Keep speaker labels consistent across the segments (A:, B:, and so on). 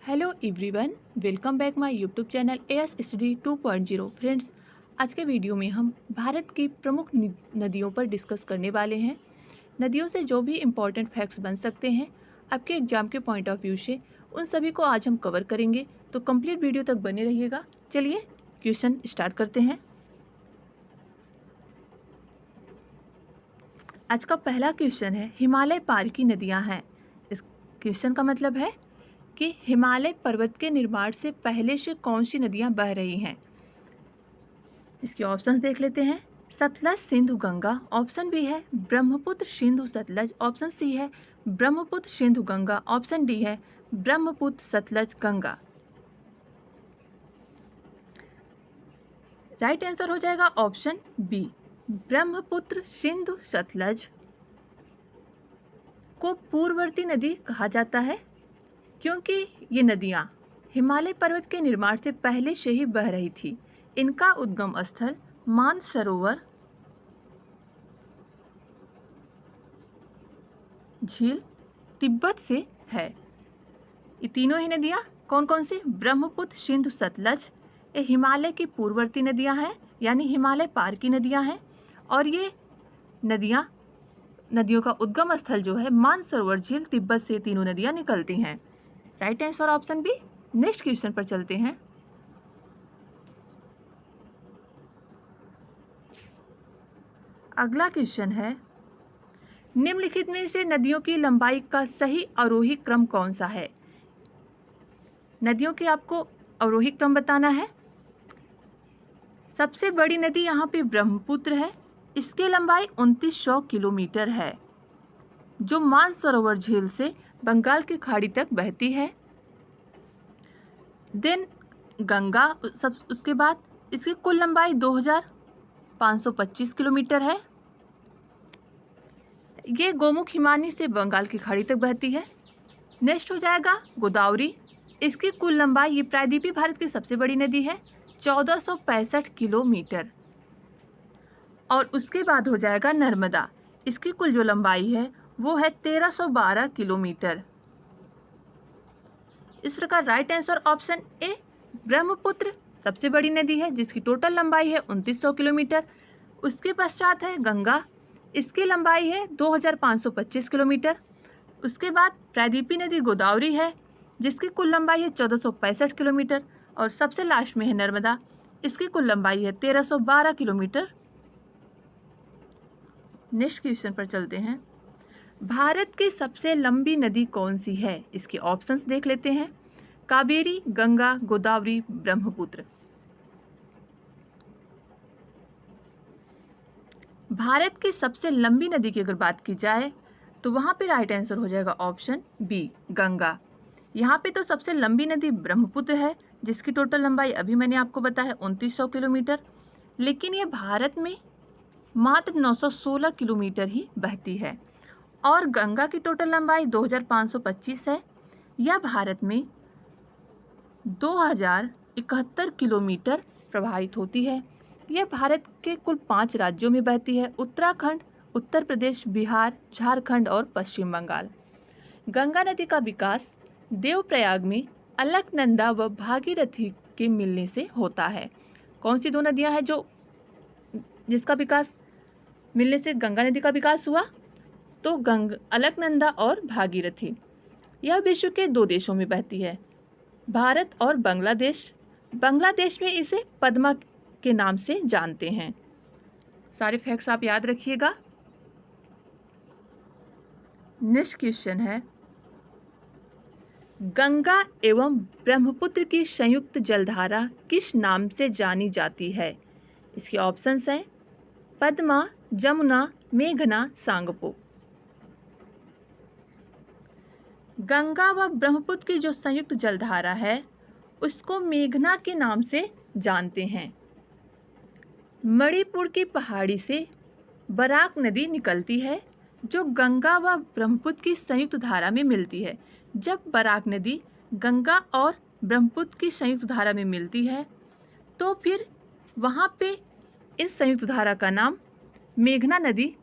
A: Hello everyone, welcome back my YouTube channel as study 2.0। Friends, आज के video में हम भारत की प्रमुख नदियों पर डिस्कस करने वाले हैं। नदियों से जो भी इम्पोर्टेंट फैक्ट्स बन सकते हैं आपके एग्जाम के पॉइंट ऑफ व्यू से, उन सभी को आज हम कवर करेंगे, तो कंप्लीट वीडियो तक बने रहिएगा। चलिए क्वेश्चन स्टार्ट करते हैं। आज का पहला क्वेश्चन है, हिमालय पार की नदियाँ हैं। इस क्वेश्चन का मतलब है कि हिमालय पर्वत के निर्माण से पहले से कौन सी नदियां बह रही हैं। इसके ऑप्शंस देख लेते हैं। सतलज सिंधु गंगा, ऑप्शन बी है ब्रह्मपुत्र सिंधु सतलज, ऑप्शन सी है ब्रह्मपुत्र सिंधु गंगा, ऑप्शन डी है ब्रह्मपुत्र सतलज गंगा। राइट आंसर हो जाएगा ऑप्शन बी, ब्रह्मपुत्र सिंधु सतलज को पूर्ववर्ती नदी कहा जाता है, क्योंकि ये नदियाँ हिमालय पर्वत के निर्माण से पहले से ही बह रही थी। इनका उद्गम स्थल मानसरोवर झील तिब्बत से है। ये तीनों ही नदियाँ कौन कौन सी? ब्रह्मपुत्र सिंधु सतलज, ये हिमालय की पूर्ववर्ती नदियाँ हैं, यानी हिमालय पार की नदियाँ हैं। और ये नदियों का उद्गम स्थल जो है मानसरोवर झील, तिब्बत से तीनों नदियाँ निकलती हैं। Right answer option B. Next question पर चलते हैं। अगला क्वेश्चन है, निम्नलिखित में से नदियों की लंबाई का सही अवरोही क्रम कौन सा है? नदियों के आपको अवरोही क्रम बताना है। सबसे बड़ी नदी यहाँ पे ब्रह्मपुत्र है, इसकी लंबाई 2900 किलोमीटर है, जो मानसरोवर झील से बंगाल की खाड़ी तक बहती है। देन गंगा, उसके बाद इसकी कुल लंबाई 2525 किलोमीटर है। ये गोमुख हिमानी से बंगाल की खाड़ी तक बहती है। नेक्स्ट हो जाएगा गोदावरी, इसकी कुल लंबाई, ये प्रायद्वीपीय भारत की सबसे बड़ी नदी है, 1465 किलोमीटर। और उसके बाद हो जाएगा नर्मदा, इसकी कुल जो लंबाई है वो है 1312 किलोमीटर। इस प्रकार राइट आंसर ऑप्शन ए, ब्रह्मपुत्र सबसे बड़ी नदी है जिसकी टोटल लंबाई है 2900 किलोमीटर। उसके पश्चात है गंगा, इसकी लंबाई है 2525 किलोमीटर। उसके बाद प्रायद्वीपीय नदी गोदावरी है, जिसकी कुल लंबाई है 1465 किलोमीटर। और सबसे लास्ट में है नर्मदा, इसकी कुल लंबाई है 1312 किलोमीटर। नेक्स्ट क्वेश्चन पर चलते हैं। भारत की सबसे लंबी नदी कौन सी है? इसके ऑप्शंस देख लेते हैं। कावेरी, गंगा, गोदावरी, ब्रह्मपुत्र। भारत की सबसे लंबी नदी की अगर बात की जाए तो वहाँ पे राइट आंसर हो जाएगा ऑप्शन बी, गंगा। यहाँ पे तो सबसे लंबी नदी ब्रह्मपुत्र है, जिसकी टोटल लंबाई अभी मैंने आपको बताया 2900 किलोमीटर, लेकिन ये भारत में मात्र 916 किलोमीटर ही बहती है। और गंगा की टोटल लंबाई 2525 है, यह भारत में 2071 किलोमीटर प्रवाहित होती है। यह भारत के कुल 5 राज्यों में बहती है, उत्तराखंड, उत्तर प्रदेश, बिहार, झारखंड और पश्चिम बंगाल। गंगा नदी का विकास देवप्रयाग में अलकनंदा व भागीरथी के मिलने से होता है। कौन सी दो नदियां हैं जिसका विकास मिलने से गंगा नदी का विकास हुआ? तो अलकनंदा और भागीरथी। यह विश्व के 2 देशों में बहती है, भारत और बांग्लादेश। बांग्लादेश में इसे पद्मा के नाम से जानते हैं। सारे फैक्ट्स आप याद रखिएगा। नेक्स्ट क्वेश्चन है, गंगा एवं ब्रह्मपुत्र की संयुक्त जलधारा किस नाम से जानी जाती है? इसके ऑप्शंस हैं पद्मा, जमुना, मेघना, सांगपो। गंगा व ब्रह्मपुत्र की जो संयुक्त जलधारा है उसको मेघना के नाम से जानते हैं। मणिपुर की पहाड़ी से बराक नदी निकलती है, जो गंगा व ब्रह्मपुत्र की संयुक्त धारा में मिलती है। जब बराक नदी गंगा और ब्रह्मपुत्र की संयुक्त धारा में मिलती है तो फिर वहाँ पे इस संयुक्त धारा का नाम मेघना नदी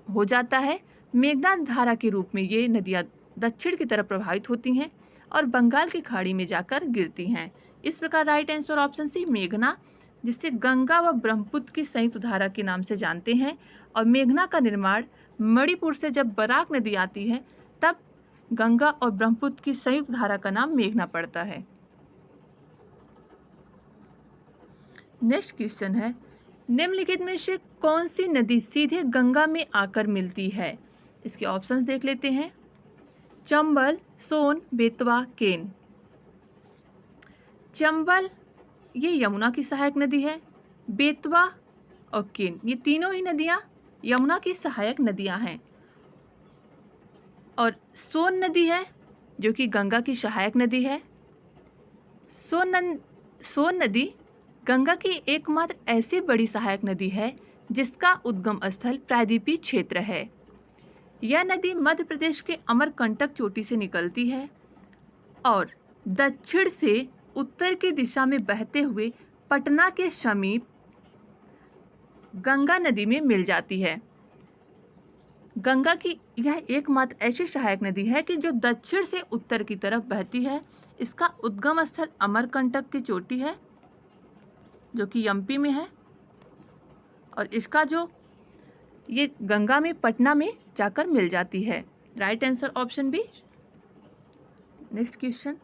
A: हो जाता है। मेघना धारा के रूप में ये नदियाँ दक्षिण की तरफ प्रवाहित होती हैं और बंगाल की खाड़ी में जाकर गिरती हैं। इस प्रकार राइट आंसर ऑप्शन सी मेघना, जिसे गंगा व ब्रह्मपुत्र की संयुक्त धारा के नाम से जानते हैं। और मेघना का निर्माण मणिपुर से जब बराक नदी आती है तब गंगा और ब्रह्मपुत्र की संयुक्त धारा का नाम मेघना पड़ता है। नेक्स्ट क्वेश्चन है, निम्नलिखित में से कौन सी नदी सीधे गंगा में आकर मिलती है? इसके ऑप्शंस देख लेते हैं। चंबल, सोन, बेतवा, केन। चंबल ये यमुना की सहायक नदी है। बेतवा और केन ये तीनों ही नदियां यमुना की सहायक नदियां हैं। और सोन नदी है जो कि गंगा की सहायक नदी है। सोन नदी गंगा की एकमात्र ऐसी बड़ी सहायक नदी है जिसका उद्गम स्थल प्रायद्वीपीय क्षेत्र है। यह नदी मध्य प्रदेश के अमरकंटक चोटी से निकलती है और दक्षिण से उत्तर की दिशा में बहते हुए पटना के समीप गंगा नदी में मिल जाती है। गंगा की यह एकमात्र ऐसी सहायक नदी है कि जो दक्षिण से उत्तर की तरफ बहती है। इसका उद्गम स्थल अमरकंटक की चोटी है जो कि एमपी में है और इसका जो ये गंगा में पटना में जाकर मिल जाती है। Right answer option B. Next question,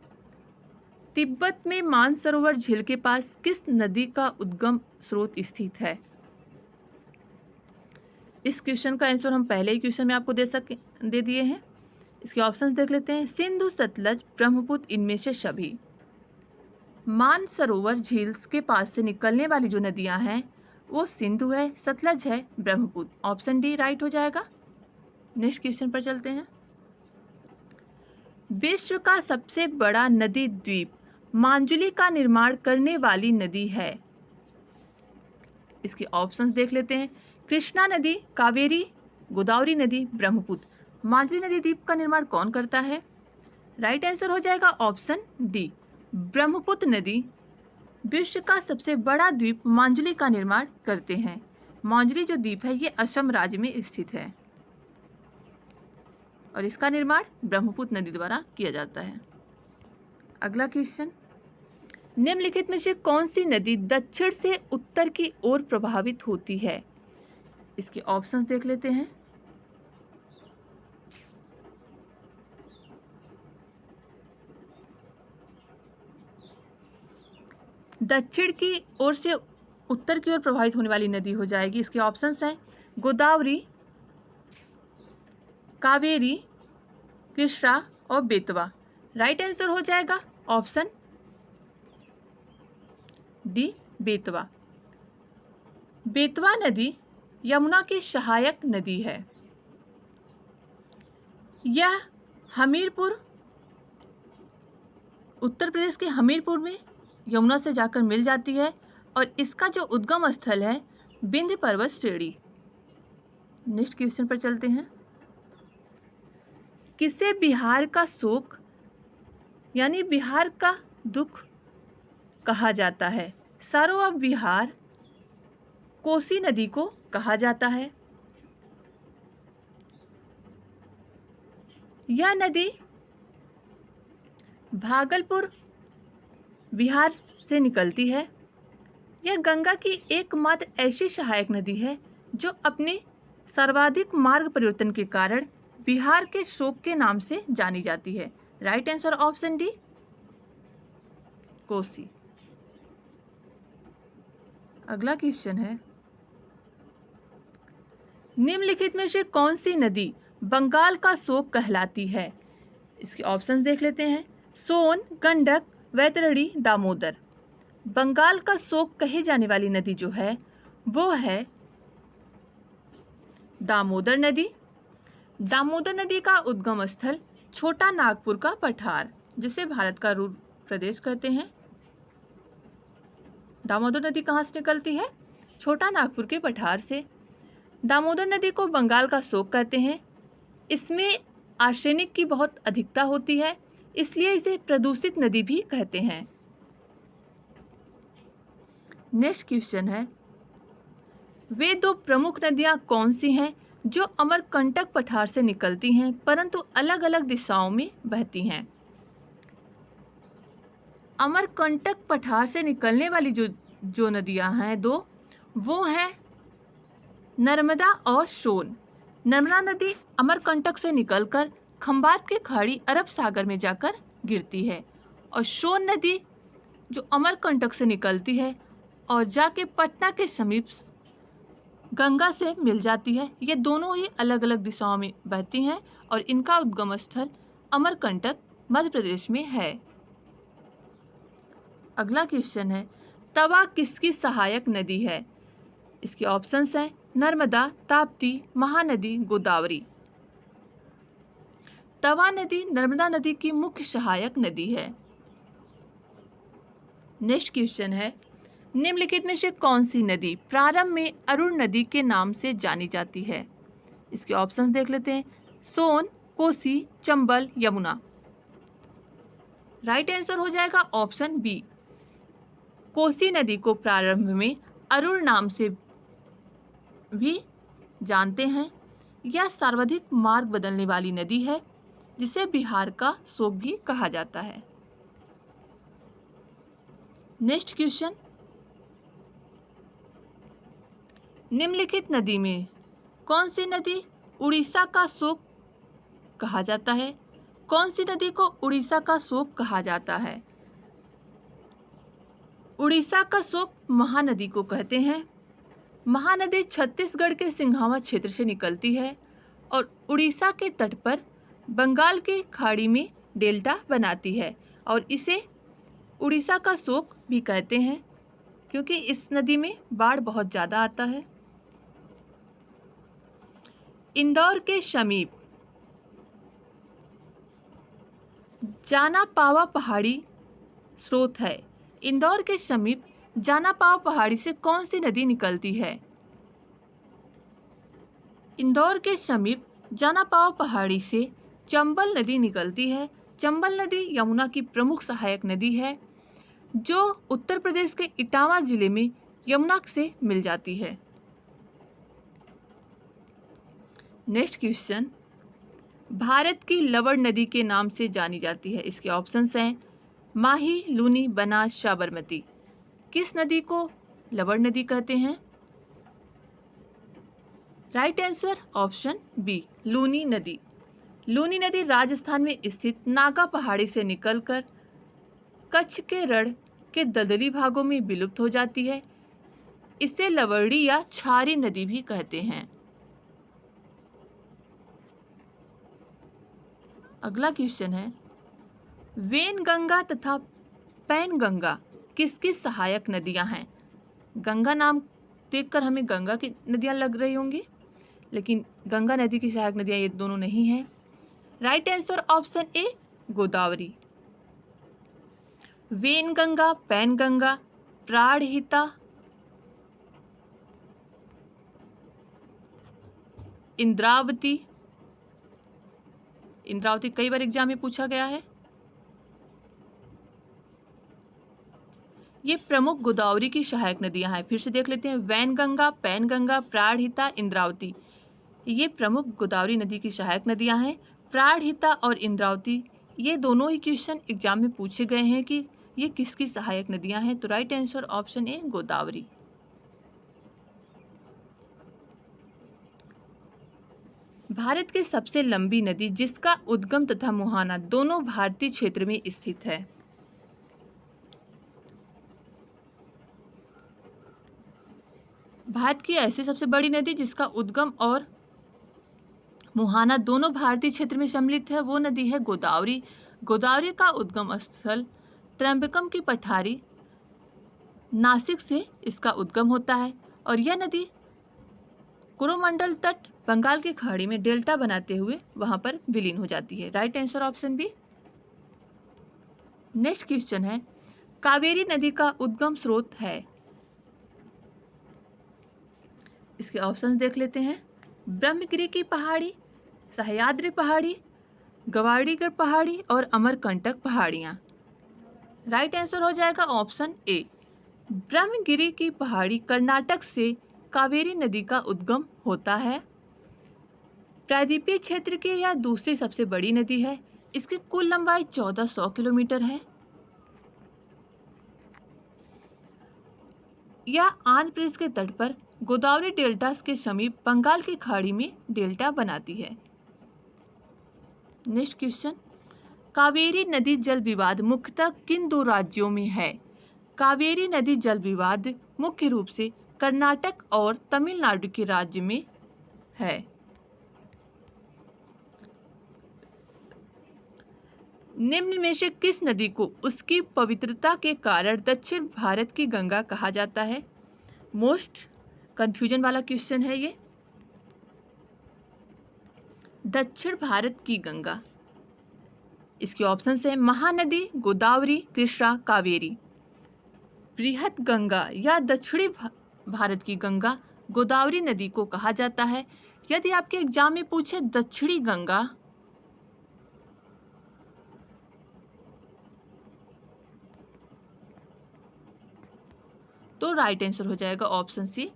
A: Tibet में मानसरोवर झील के पास किस नदी का उद्गम स्रोत स्थित है? इस क्वेश्चन का आंसर हम पहले ही क्वेश्चन में आपको दे दिए हैं। इसके ऑप्शंस देख लेते हैं। सिंधु, सतलज, ब्रह्मपुत्र, इनमें से सभी। मानसरोवर झील के पास से निकलने वाली जो नदियां हैं वो सिंधु है, सतलज है, ब्रह्मपुत्र। ऑप्शन डी राइट हो जाएगा। नेक्स्ट क्वेश्चन पर चलते हैं। विश्व का सबसे बड़ा नदी द्वीप मांजुली का निर्माण करने वाली नदी है। इसके ऑप्शंस देख लेते हैं। कृष्णा नदी, कावेरी, गोदावरी नदी, ब्रह्मपुत्र। मांजुली नदी द्वीप का निर्माण कौन करता है? राइट आंसर हो जाएगा ऑप्शन डी, ब्रह्मपुत्र नदी विश्व का सबसे बड़ा द्वीप मांजुली का निर्माण करते हैं। मांजुली जो द्वीप है ये असम राज्य में स्थित है और इसका निर्माण ब्रह्मपुत्र नदी द्वारा किया जाता है। अगला क्वेश्चन, निम्नलिखित में से कौन सी नदी दक्षिण से उत्तर की ओर प्रभावित होती है? इसके ऑप्शंस देख लेते हैं। दक्षिण की ओर से उत्तर की ओर प्रभावित होने वाली नदी हो जाएगी। इसके ऑप्शंस हैं गोदावरी, कावेरी, कृष्णा और बेतवा। राइट आंसर हो जाएगा ऑप्शन डी, बेतवा। बेतवा नदी यमुना की सहायक नदी है। यह हमीरपुर, उत्तर प्रदेश के हमीरपुर में यमुना से जाकर मिल जाती है और इसका जो उद्गम स्थल है विंध्य पर्वत श्रेणी। नेक्स्ट क्वेश्चन पर चलते हैं। किसे बिहार का शोक यानी बिहार का दुख कहा जाता है? सरो ऑफ बिहार कोसी नदी को कहा जाता है। यह नदी भागलपुर बिहार से निकलती है। यह गंगा की एकमात्र ऐसी सहायक नदी है जो अपने सर्वाधिक मार्ग परिवर्तन के कारण बिहार के शोक के नाम से जानी जाती है। Right answer option D, Kosi. अगला क्वेश्चन है, निम्नलिखित में से कौन सी नदी बंगाल का शोक कहलाती है? इसके ऑप्शंस देख लेते हैं। सोन, गंडक, वैतरणी, दामोदर। बंगाल का शोक कही जाने वाली नदी जो है वो है दामोदर नदी। दामोदर नदी का उद्गम स्थल छोटा नागपुर का पठार, जिसे भारत का रूर प्रदेश कहते हैं। दामोदर नदी कहाँ से निकलती है? छोटा नागपुर के पठार से। दामोदर नदी को बंगाल का शोक कहते हैं। इसमें आर्सेनिक की बहुत अधिकता होती है, इसलिए इसे प्रदूषित नदी भी कहते हैं। नेक्स्ट क्वेश्चन है, वे दो प्रमुख नदियां कौन सी हैं जो अमरकंटक पठार से निकलती हैं परंतु अलग अलग दिशाओं में बहती हैं? अमरकंटक पठार से निकलने वाली जो नदियां हैं दो, वो हैं नर्मदा और सोन। नर्मदा नदी अमरकंटक से निकलकर खंबात की खाड़ी अरब सागर में जाकर गिरती है, और सोन नदी जो अमरकंटक से निकलती है और जाके पटना के समीप गंगा से मिल जाती है। ये दोनों ही अलग अलग दिशाओं में बहती हैं और इनका उद्गम स्थल अमरकंटक मध्य प्रदेश में है। अगला क्वेश्चन है, तवा किसकी सहायक नदी है? इसके ऑप्शंस हैं नर्मदा, ताप्ती, महानदी, गोदावरी। तवा नदी नर्मदा नदी की मुख्य सहायक नदी है। नेक्स्ट क्वेश्चन है, निम्नलिखित में से कौन सी नदी प्रारंभ में अरुण नदी के नाम से जानी जाती है? इसके ऑप्शंस देख लेते हैं, सोन, कोसी, चंबल, यमुना। राइट आंसर हो जाएगा ऑप्शन बी। कोसी नदी को प्रारंभ में अरुण नाम से भी जानते हैं। यह सर्वाधिक मार्ग बदलने वाली नदी है, जिसे बिहार का शोक भी कहा जाता है। नेक्स्ट क्वेश्चन, निम्नलिखित नदी में कौन सी नदी उड़ीसा का शोक कहा जाता है? कौन सी नदी को उड़ीसा का शोक कहा जाता है? उड़ीसा का शोक महानदी को कहते हैं। महानदी छत्तीसगढ़ के सिंघावा क्षेत्र से निकलती है और उड़ीसा के तट पर बंगाल की खाड़ी में डेल्टा बनाती है, और इसे उड़ीसा का शोक भी कहते हैं क्योंकि इस नदी में बाढ़ बहुत ज़्यादा आता है। इंदौर के समीप जाना पावा पहाड़ी स्रोत है। इंदौर के समीप जाना पावा पहाड़ी से कौन सी नदी निकलती है? इंदौर के समीप जाना पावा पहाड़ी से चंबल नदी निकलती है। चंबल नदी यमुना की प्रमुख सहायक नदी है, जो उत्तर प्रदेश के इटावा जिले में यमुना से मिल जाती है। नेक्स्ट क्वेश्चन, भारत की लवण नदी के नाम से जानी जाती है। इसके ऑप्शंस हैं माही, लूनी, बनास, साबरमती। किस नदी को लवण नदी कहते हैं? Right answer option B, Luni नदी। लूनी नदी राजस्थान में स्थित नागा पहाड़ी से निकलकर कच्छ के रण के दलदली भागों में विलुप्त हो जाती है। इसे लवड़ी या क्षारी नदी भी कहते हैं। अगला क्वेश्चन है, वेनगंगा तथा पैनगंगा किसकी सहायक नदियां हैं? गंगा नाम देखकर हमें गंगा की नदियां लग रही होंगी, लेकिन गंगा नदी की सहायक नदियां ये दोनों नहीं हैं। Right answer option A, Godavari. Wainganga, Penganga, Pranhita, Indravati. Indravati कई बार एग्जाम में पूछा गया है। ये प्रमुख गोदावरी की सहायक नदियां हैं। फिर से देख लेते हैं, वैनगंगा, पैनगंगा, प्राणहिता, इंद्रावती। ये प्रमुख गोदावरी नदी की सहायक नदियां हैं। प्राणहिता और इंद्रावती ये दोनों ही क्वेश्चन एग्जाम में पूछे गए हैं कि ये किसकी सहायक नदियां हैं। तो right answer option A, Godavari. Bharat की सबसे लंबी नदी जिसका उद्गम तथा मुहाना दोनों भारतीय क्षेत्र में स्थित है। भारत की ऐसी सबसे बड़ी नदी जिसका उद्गम और मुहाना दोनों भारतीय क्षेत्र में सम्मिलित है, वो नदी है गोदावरी। गोदावरी का उद्गम स्थल त्र्यंबकम की पठारी नासिक से इसका उद्गम होता है, और यह नदी कोरोमंडल तट बंगाल की खाड़ी में डेल्टा बनाते हुए वहां पर विलीन हो जाती है। Right answer option B. Next question है, कावेरी नदी का उद्गम स्रोत है। इसके ऑप्शंस देख लेते हैं, ब्रह्मगिरी की पहाड़ी, सह्याद्री पहाड़ी, गवाड़ीगढ़ पहाड़ी और अमरकंटक पहाड़ियाँ। राइट आंसर हो जाएगा ऑप्शन ए, ब्रह्मगिरी की पहाड़ी कर्नाटक से कावेरी नदी का उद्गम होता है। प्रायद्वीपीय क्षेत्र की यह दूसरी सबसे बड़ी नदी है। इसकी कुल लंबाई 1400 किलोमीटर है। यह आंध्र प्रदेश के तट पर गोदावरी डेल्टा के समीप बंगाल की खाड़ी में डेल्टा बनाती है। नेक्स्ट क्वेश्चन, कावेरी नदी जल विवाद मुख्यतः किन दो राज्यों में है? कावेरी नदी जल विवाद मुख्य रूप से कर्नाटक और तमिलनाडु के राज्य में है। निम्न में से किस नदी को उसकी पवित्रता के कारण दक्षिण भारत की गंगा कहा जाता है? मोस्ट कंफ्यूजन वाला क्वेश्चन है ये। दक्षिण भारत की गंगा, इसके ऑप्शन है महानदी, गोदावरी, कृष्णा, कावेरी। बृहत गंगा या दक्षिणी भारत की गंगा गोदावरी नदी को कहा जाता है। यदि आपके एग्जाम में पूछे दक्षिणी गंगा, तो राइट आंसर हो जाएगा ऑप्शन सी,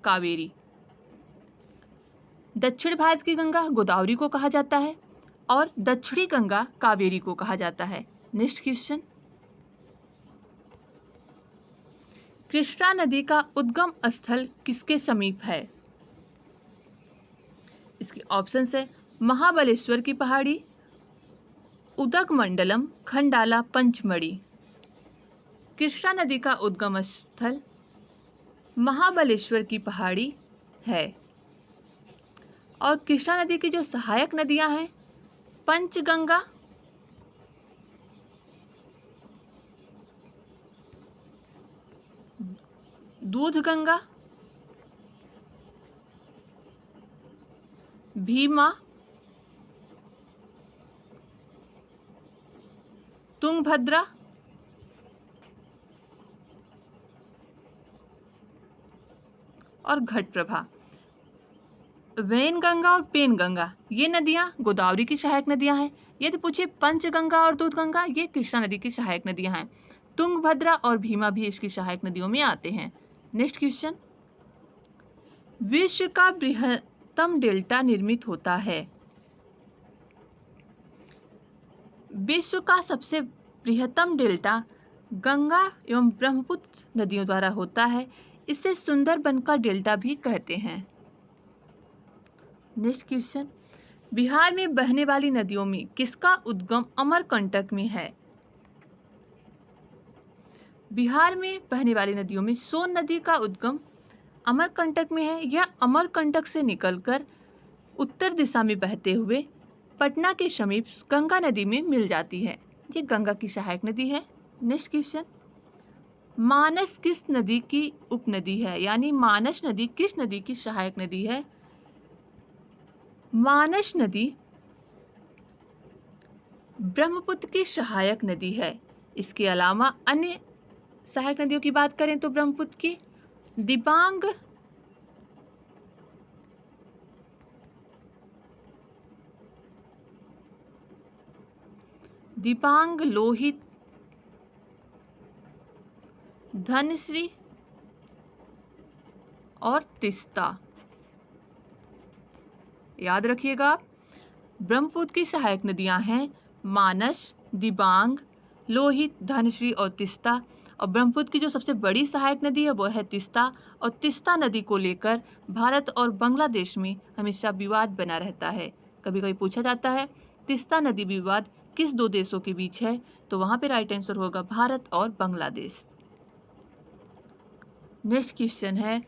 A: कावेरी। दक्षिण भारत की गंगा गोदावरी को कहा जाता है और दक्षिणी गंगा कावेरी को कहा जाता है। नेक्स्ट क्वेश्चन, कृष्णा नदी का उद्गम स्थल किसके समीप है? इसके ऑप्शंस है महाबलेश्वर की पहाड़ी, उदगमंडलम, खंडाला, पंचमढ़ी। कृष्णा नदी का उद्गम स्थल महाबलेश्वर की पहाड़ी है और कृष्णा नदी की जो सहायक नदियां हैं पंचगंगा, दूधगंगा, भीमा, तुंगभद्रा और घटप्रभा। वैनगंगा और पेनगंगा ये नदियां गोदावरी की सहायक नदियां हैं। यदि पूछे पंचगंगा और दूधगंगा ये कृष्णा नदी की सहायक नदियां हैं। तुंगभद्रा और भीमा भी इसकी सहायक नदियों में आते हैं। नेक्स्ट क्वेश्चन, विश्व का बृहत्तम डेल्टा निर्मित होता है? विश्व का सबसे बृहत्तम डेल्टा गंगा एवं ब्रह्मपुत्र नदियों द्वारा होता है। इसे सुंदरबन का डेल्टा भी कहते हैं। नेक्स्ट क्वेश्चन, बिहार में बहने वाली नदियों में किसका उद्गम अमरकंटक में है? बिहार में बहने वाली नदियों में सोन नदी का उद्गम अमरकंटक में है। यह अमरकंटक से निकलकर उत्तर दिशा में बहते हुए पटना के समीप गंगा नदी में मिल जाती है। ये गंगा की सहायक नदी है। नेक्स्ट क्वेश्चन, मानस किस नदी की उपनदी है? यानी मानस नदी किस नदी की सहायक नदी है? मानस नदी ब्रह्मपुत्र की सहायक नदी है। इसके अलावा अन्य सहायक नदियों की बात करें तो ब्रह्मपुत्र की दिबांग, लोहित, धनश्री और तीस्ता। याद रखिएगा आप, ब्रह्मपुत्र की सहायक नदियां हैं मानस, दिबांग, लोहित, धनश्री और तीस्ता। और ब्रह्मपुत्र की जो सबसे बड़ी सहायक नदी है वो है तीस्ता। और तीस्ता नदी को लेकर भारत और बांग्लादेश में हमेशा विवाद बना रहता है। कभी कभी पूछा जाता है तीस्ता नदी विवाद किस दो देशों के बीच है? तो वहां पे राइट आंसर होगा भारत और बांग्लादेश। नेक्स्ट क्वेश्चन है,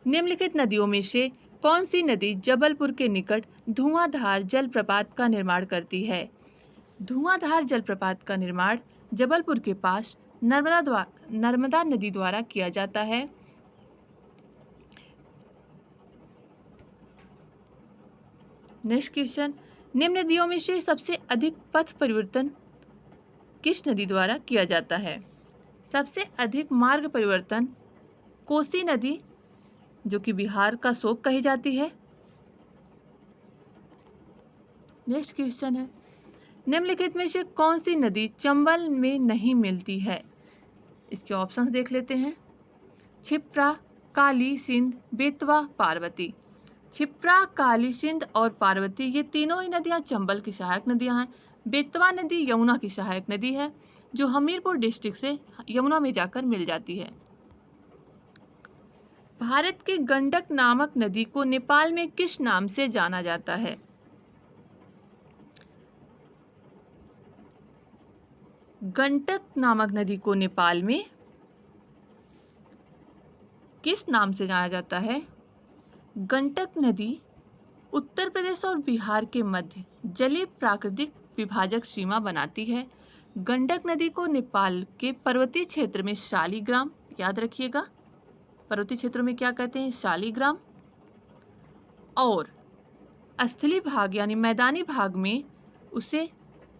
A: निम्नलिखित नदियों में से कौन सी नदी जबलपुर के निकट धुआंधार जलप्रपात का निर्माण करती है? धुआंधार जलप्रपात का निर्माण जबलपुर के पास नर्मदा नदी द्वारा किया जाता है। नेक्स्ट क्वेश्चन, निम्न नदियों में से सबसे अधिक पथ परिवर्तन किस नदी द्वारा किया जाता है? सबसे अधिक मार्ग परिवर्तन कोसी नदी, जो कि बिहार का शोक कही जाती है। नेक्स्ट क्वेश्चन है, निम्नलिखित में से कौन सी नदी चंबल में नहीं मिलती है? इसके ऑप्शंस देख लेते हैं। क्षिप्रा, काली, सिंध, बेतवा, पार्वती। क्षिप्रा, काली, सिंध और पार्वती ये तीनों ही नदियां चंबल की सहायक नदियां हैं। बेतवा नदी यमुना की सहायक नदी है जो हमीरपुर डिस्ट्रिक्ट से यमुना में जाकर मिल जाती है। भारत के गंडक नामक नदी को नेपाल में किस नाम से जाना जाता है? गंडक नामक नदी को नेपाल में किस नाम से जाना जाता है? गंडक नदी उत्तर प्रदेश और बिहार के मध्य जलीय प्राकृतिक विभाजक सीमा बनाती है। गंडक नदी को नेपाल के पर्वतीय क्षेत्र में शालिग्राम, याद रखिएगा, पर्वतीय क्षेत्रों में क्या कहते हैं? शालिग्राम, और स्थलीय भाग यानी मैदानी भाग में उसे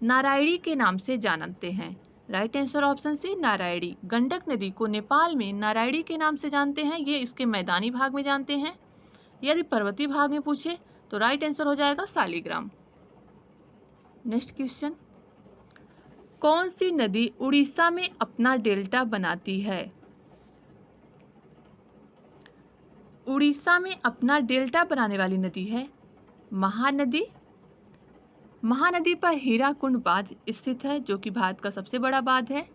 A: नारायणी के नाम से जानते हैं। Right answer option C Narayani. Gandak नदी को नेपाल में नारायणी के नाम से जानते हैं, ये इसके मैदानी भाग में जानते हैं। यदि पर्वतीय भाग में पूछे तो राइट आंसर हो जाएगा शालिग्राम। नेक्स्ट क्वेश्चन, कौन सी नदी उड़ीसा में अपना डेल्टा बनाती है? उड़ीसा में अपना डेल्टा बनाने वाली नदी है महानदी। महानदी पर हीराकुंड बांध स्थित है, जो कि भारत का सबसे बड़ा बांध है।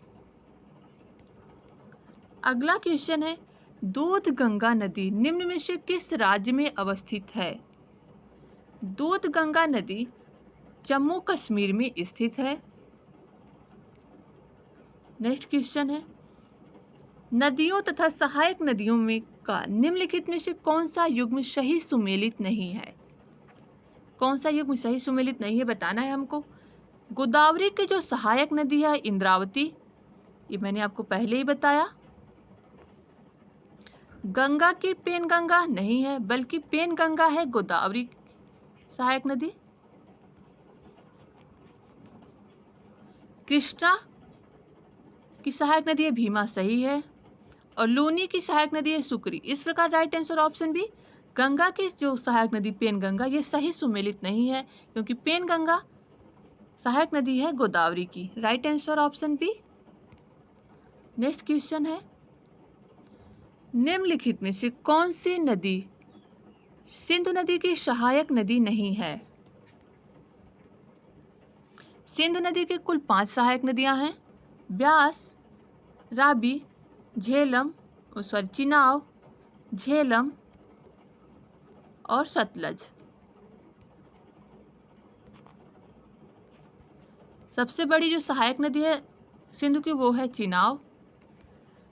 A: अगला क्वेश्चन है, दूध गंगा नदी निम्न में से किस राज्य में अवस्थित है? दूध गंगा नदी जम्मू कश्मीर में स्थित है। नेक्स्ट क्वेश्चन है, नदियों तथा सहायक नदियों में का निम्नलिखित में से कौन सा युग्म सही सुमेलित नहीं है? कौन सा युग्म सही सुमेलित नहीं है बताना है हमको। गोदावरी की जो सहायक नदी है इंद्रावती, ये मैंने आपको पहले ही बताया। गंगा की पेनगंगा नहीं है, बल्कि पेनगंगा है गोदावरी सहायक नदी। कृष्णा की सहायक नदी है भीमा, सही है। और लूनी की सहायक नदी है सुकरी। इस प्रकार right answer option B, Ganga की जो सहायक नदी पेनगंगा, ये सही सुमेलित नहीं है, क्योंकि पेनगंगा सहायक नदी है गोदावरी की। Right answer option B. Next question है, निम्नलिखित में से कौन सी नदी सिंधु नदी की सहायक नदी नहीं है? सिंधु नदी के कुल 5 सहायक नदियां हैं, ब्यास, राबी, चिनाब, झेलम और सतलज। सबसे बड़ी जो सहायक नदी है सिंधु की वो है चिनाब,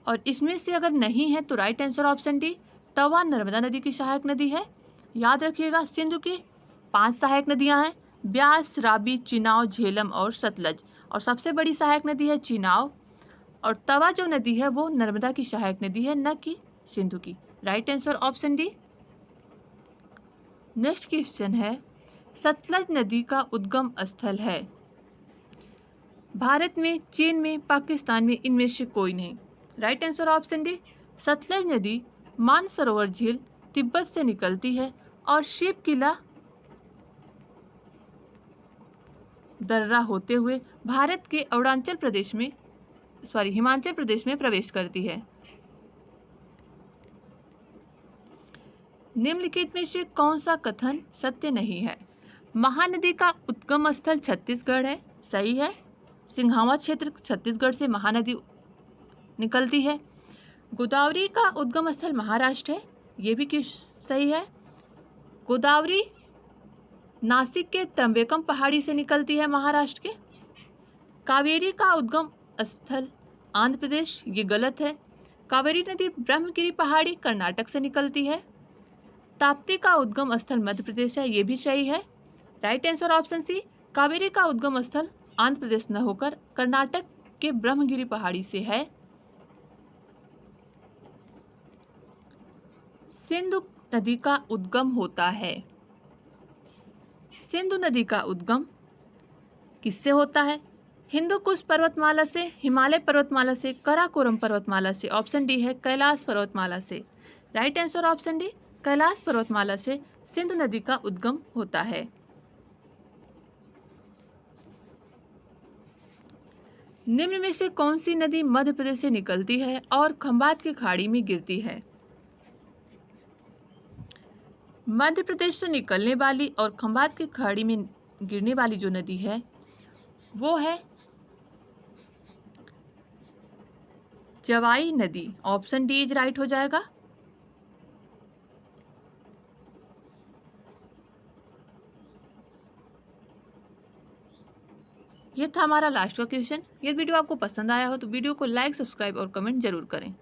A: और इसमें से अगर नहीं है तो राइट आंसर ऑप्शन डी, तवा नर्मदा नदी की सहायक नदी है। याद रखिएगा, सिंधु की 5 सहायक नदियां हैं, ब्यास, राबी, चिनाब, झेलम और सतलज, और सबसे बड़ी सहायक नदी है चिनाब, और तवा जो नदी है वो नर्मदा की सहायक नदी है, न कि सिंधु की। Right answer option D. Next question है, सतलज नदी का उद्गम स्थल है भारत में, चीन में, पाकिस्तान में, इनमें से कोई नहीं। Right answer option D, Sutlej नदी मानसरोवर झील तिब्बत से निकलती है और शिव किला दर्रा होते हुए भारत के हिमाचल प्रदेश में प्रवेश करती है। निम्नलिखित में से कौन सा कथन सत्य नहीं है? महानदी का उद्गम स्थल छत्तीसगढ़ है, सही है। सिंघावा क्षेत्र छत्तीसगढ़ से महानदी निकलती है। गोदावरी का उद्गम स्थल महाराष्ट्र है, ये भी क्यों सही है। गोदावरी नासिक के त्र्यंबकम पहाड़ी से निकलती है महाराष्ट्र के। कावेरी का उद्गम स्थल आंध्र प्रदेश, ये गलत है। कावेरी नदी ब्रह्मगिरी पहाड़ी कर्नाटक से निकलती है। ताप्ती का उद्गम स्थल मध्य प्रदेश है, ये भी सही है। Right answer option C, Kaveri का उद्गम स्थल आंध्र प्रदेश न होकर कर्नाटक के ब्रह्मगिरी पहाड़ी से है। सिंधु नदी का उद्गम होता है। सिंधु नदी का उद्गम किससे होता है? हिंदू कुश पर्वतमाला से, हिमालय पर्वतमाला से, काराकोरम पर्वतमाला से। ऑप्शन डी है कैलाश पर्वतमाला से। Right answer option D, Kailash पर्वतमाला से सिंधु नदी का उद्गम होता है। निम्न में से कौन सी नदी मध्य प्रदेश से निकलती है और खंभात की खाड़ी में गिरती है? मध्य प्रदेश से निकलने वाली और खंभात की खाड़ी में गिरने वाली जो नदी है वो है जवाई नदी। ऑप्शन डी इज राइट हो जाएगा। ये था हमारा लास्ट का क्वेश्चन। ये वीडियो आपको पसंद आया हो तो वीडियो को लाइक, सब्सक्राइब और कमेंट जरूर करें।